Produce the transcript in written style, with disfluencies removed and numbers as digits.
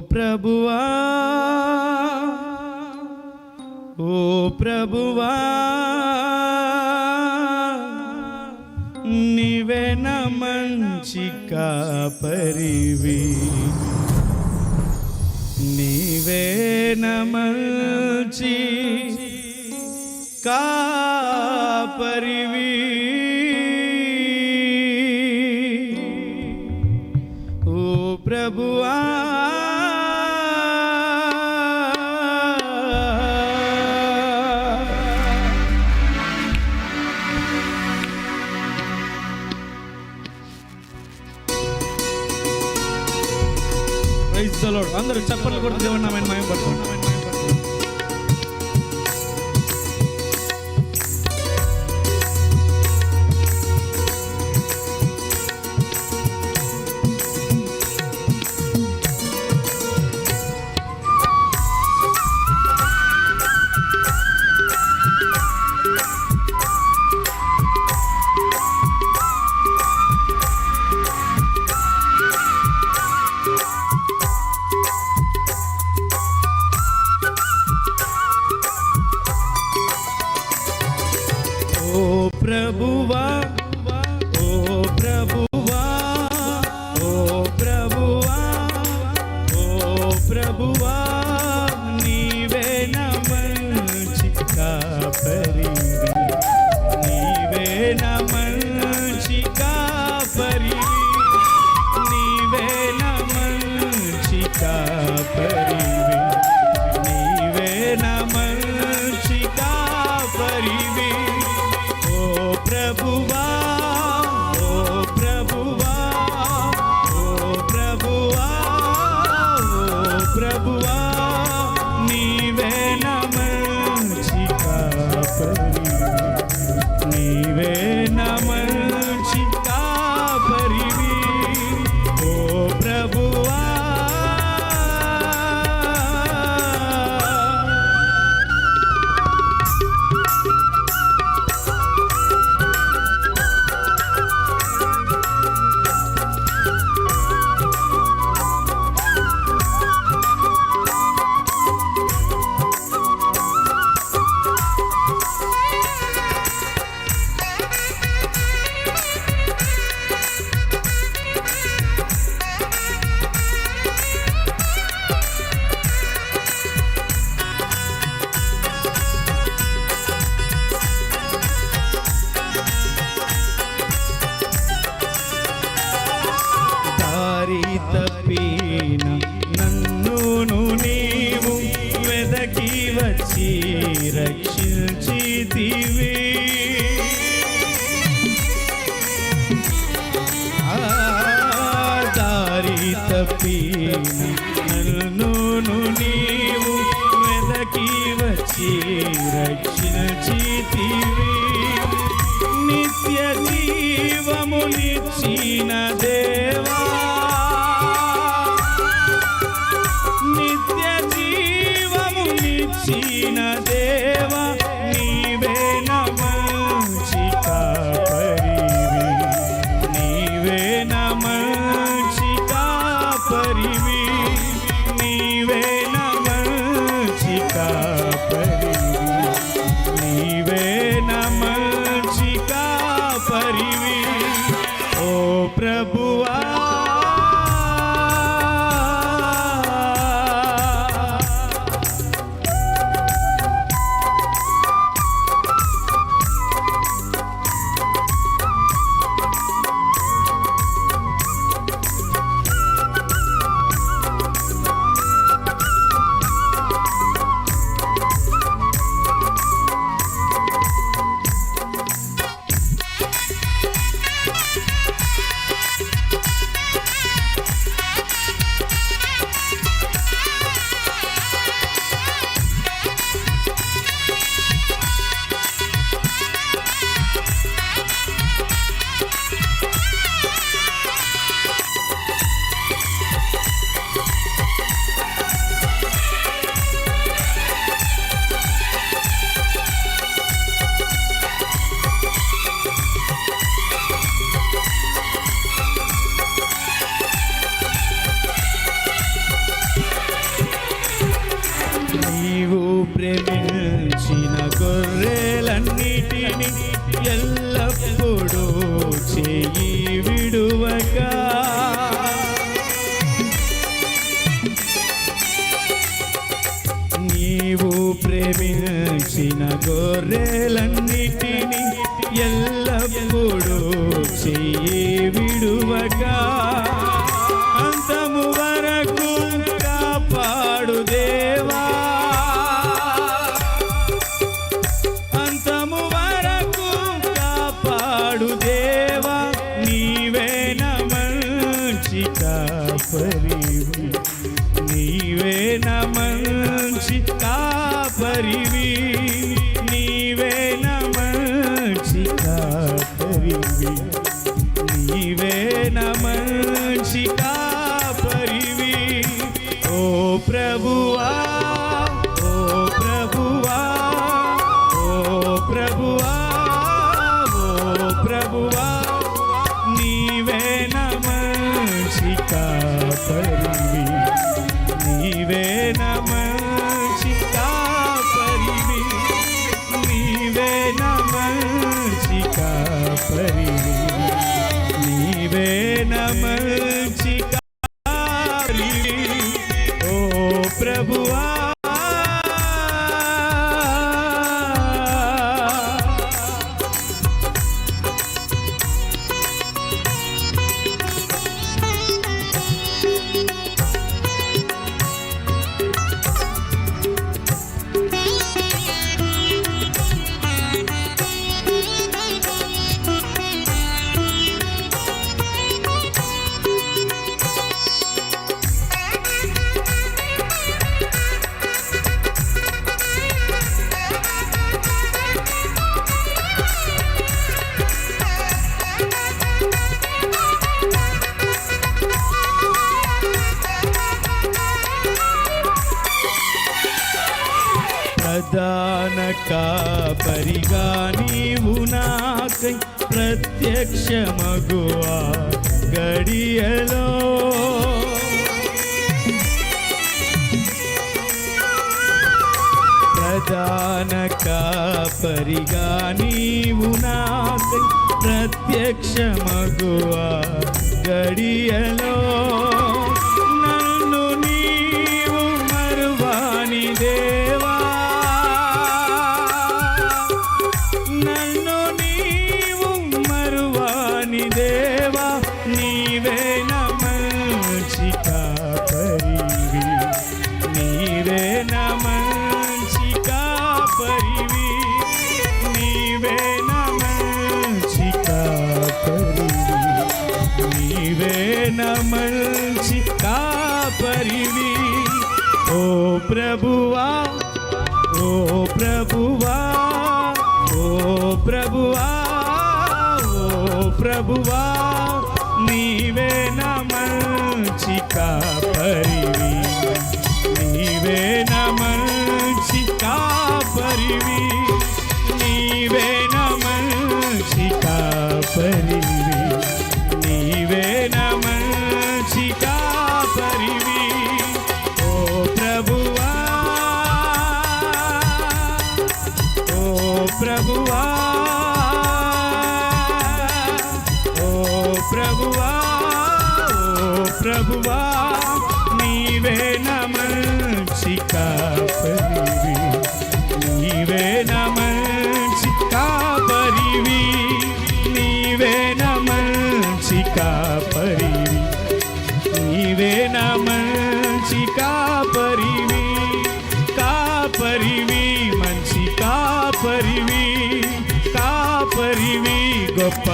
ప్రభువా ఓ ప్రభువా నీవే నా మంచి కాపరివి, నీవే నా మంచి కాపరివి, ఓ ప్రభువా అందరూ చప్పట్లు కొడుతూ దేవుని నామాన్ని మహిమపరచండి. ప్రభువా ఓ ప్రభువా ఓ ప్రభువా ఓ ప్రభువా నీవే నా మంచి కాపరివి, నీవే నా మంచి కాపరివి, నీవే నా మంచి కాపరివి, నీవే నా మంచి కాపరివి, ప్రభువా ఓ ప్రభువా ఓ ప్రభువా ఓ ప్రభువా నీవే నా మంచి కాపరివి, నీవే నా మంచి కాపరివి, ఓ ప్రభువా తప్పిన నన్ను నీవు వెదకి వచ్చి రక్షించితివి, దారి తప్పిన నన్ను నీవు వెదకి వచ్చి రక్షించితివి, నిత్య జీవమునిచ్చిన దేవా, నిత్య జీవమునిచ్చిన దేవా నీవే నా మంచి కాపరివి, నీవే నా మంచి కాపరివి, నీవే నా మంచి కాపరివి, నీవే నా మంచి కాపరివి, ఓ ప్రభువా విడువక అంతము వరకు కాపాడు దేవా, అంతము వరకు కాపాడు దేవా, నీవే నా మంచి కాపరివి, నీవే నా మంచి కాపరివి, నీవే నా మంచి కాపరివి, నీవే నా మంచి కాపరివి. ఓ ప్రభువా, ఓ ప్రభువా, ఓ ప్రభువా, ఓ ప్రభువా, నీవే నా మంచి కాపరివి, నీవే నా మంచి కాపరివి, నీవే నా మంచి కాపరివి, నీవే నా మంచి కాపరివి. ఓ ప్రభువా, ప్రధాన కాపరిగా నీవు నాకై ప్రత్యక్షమగువా గడియలో, ప్రధాన కాపరిగా నీవు నాకై ప్రత్యక్షమగువా గడియలో, నన్ను నీవు మరువాని దేవా, నన్ను నీవు మరువాని దేవా, నీవే నా మంచి కాపరివి, నీవే నా మంచి కాపరివి, నీవే నా మంచి కాపరివి, నీవే నా మంచి కాపరివి. ఓ ప్రభువా, ఓ ప్రభువా, ఓ ప్రభువా, ఓ ప్రభువా, నీవే నా మంచి కాపరివి, నీవే నా మంచి కాపరివి, నీవే నా మంచి కాపరివి, నీవే నా మంచి కాపరివి. ఓ ప్రభువా, ఓ ప్రభువా, ఓ ప్రభువా, ఓ ప్రభువా, నీవే నా మంచి కాపరివి, నీవే నా మంచి కాపరివి, నీవే నా మంచి కాపరివి, నీవే నా మంచి కాపరివి, కాపరివి మంచి కాపరివి, కాపరివి గొప్ప